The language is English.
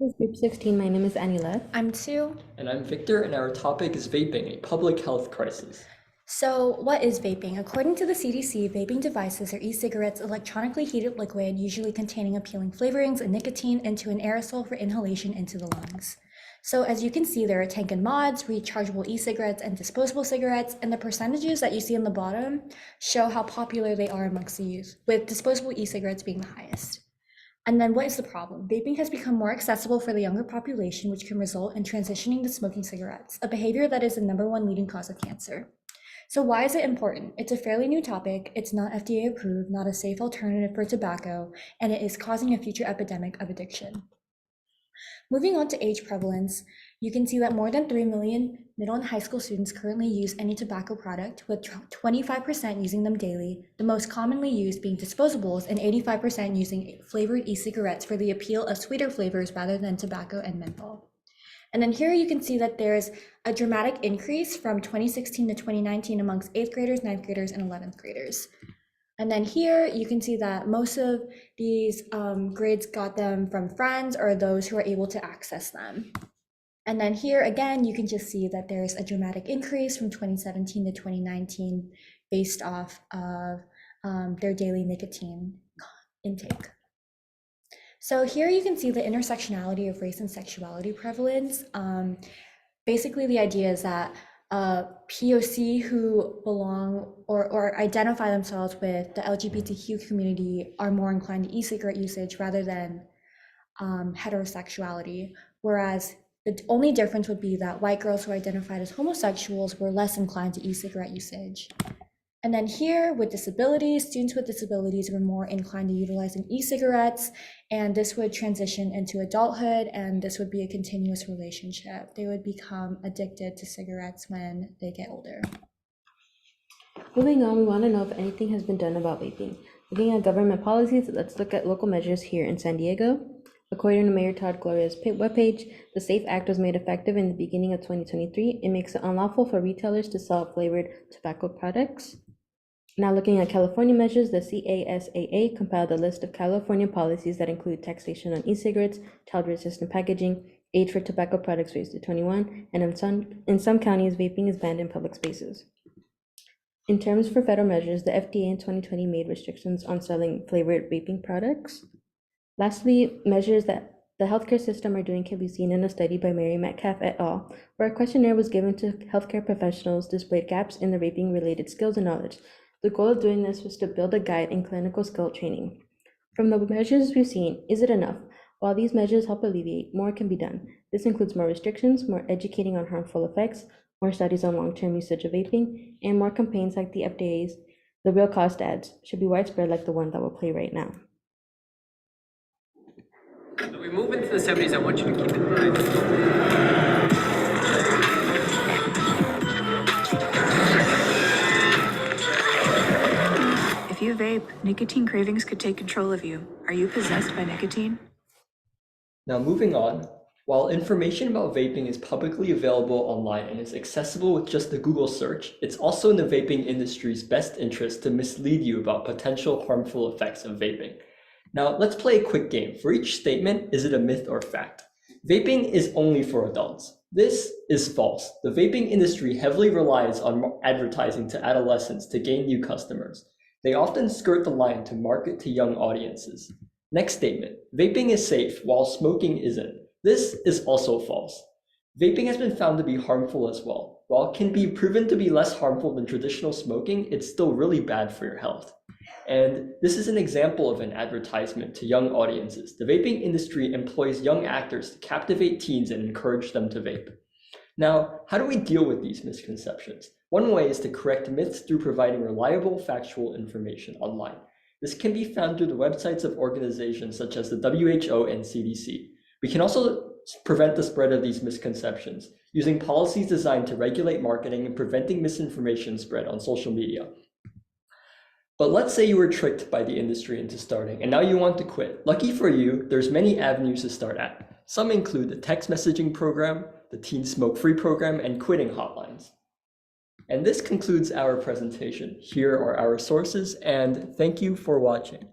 This is Group 16. My name is Anyoleth. I'm Sue. And I'm Victor, and our topic is vaping, a public health crisis. So, what is vaping? According to the CDC, vaping devices are e-cigarettes, electronically heated liquid, usually containing appealing flavorings and nicotine into an aerosol for inhalation into the lungs. So, as you can see, there are tank and mods, rechargeable e-cigarettes, and disposable cigarettes, and the percentages that you see on the bottom show how popular they are amongst the youth, with disposable e-cigarettes being the highest. And then what is the problem? Vaping has become more accessible for the younger population, which can result in transitioning to smoking cigarettes, a behavior that is the #1 leading cause of cancer. So why is it important? It's a fairly new topic, it's not FDA approved, not a safe alternative for tobacco, and it is causing a future epidemic of addiction. Moving on to age prevalence, you can see that more than 3 million middle and high school students currently use any tobacco product, with 25% using them daily, the most commonly used being disposables and 85% using flavored e-cigarettes for the appeal of sweeter flavors rather than tobacco and menthol. And then here you can see that there's a dramatic increase from 2016 to 2019 amongst 8th graders, 9th graders, and 11th graders. And then here you can see that most of these grades got them from friends or those who are able to access them. And then here again, you can just see that there's a dramatic increase from 2017 to 2019 based off of their daily nicotine intake. So here you can see the intersectionality of race and sexuality prevalence. Basically, the idea is that POC who belong or identify themselves with the LGBTQ community are more inclined to e-cigarette usage rather than heterosexuality, whereas the only difference would be that white girls who identified as homosexuals were less inclined to e-cigarette usage. And then here with disabilities, students with disabilities were more inclined to utilizing e-cigarettes, and this would transition into adulthood, and this would be a continuous relationship. They would become addicted to cigarettes when they get older. Moving on, we want to know if anything has been done about vaping. Looking at government policies, let's look at local measures here in San Diego. According to Mayor Todd Gloria's webpage, the SAFE Act was made effective in the beginning of 2023. It makes it unlawful for retailers to sell flavored tobacco products. Now looking at California measures, the CASAA compiled a list of California policies that include taxation on e-cigarettes, child-resistant packaging, age for tobacco products raised to 21, and in some counties, vaping is banned in public spaces. In terms for federal measures, the FDA in 2020 made restrictions on selling flavored vaping products. Lastly, measures that the healthcare system are doing can be seen in a study by Mary Metcalf et al., where a questionnaire was given to healthcare professionals displayed gaps in the vaping-related skills and knowledge. The goal of doing this was to build a guide in clinical skill training. From the measures we've seen, is it enough? While these measures help alleviate, more can be done. This includes more restrictions, more educating on harmful effects, more studies on long-term usage of vaping, and more campaigns like the FDA's The Real Cost ads should be widespread like the one that will play right now. As we move into the 70s, I want you to keep in mind. If you vape, nicotine cravings could take control of you. Are you possessed by nicotine? Now, moving on, while information about vaping is publicly available online and is accessible with just a Google search, it's also in the vaping industry's best interest to mislead you about potential harmful effects of vaping. Now, let's play a quick game. For each statement, is it a myth or fact? Vaping is only for adults. This is false. The vaping industry heavily relies on advertising to adolescents to gain new customers. They often skirt the line to market to young audiences. Next statement, vaping is safe while smoking isn't. This is also false. Vaping has been found to be harmful as well. While it can be proven to be less harmful than traditional smoking, it's still really bad for your health. And this is an example of an advertisement to young audiences. The vaping industry employs young actors to captivate teens and encourage them to vape. Now, how do we deal with these misconceptions? One way is to correct myths through providing reliable, factual information online. This can be found through the websites of organizations such as the WHO and CDC. We can also prevent the spread of these misconceptions using policies designed to regulate marketing and preventing misinformation spread on social media. But let's say you were tricked by the industry into starting and now you want to quit. Lucky for you, there's many avenues to start at. Some include the text messaging program, the Teen Smoke Free program, and quitting hotlines. And this concludes our presentation. Here are our sources, and thank you for watching.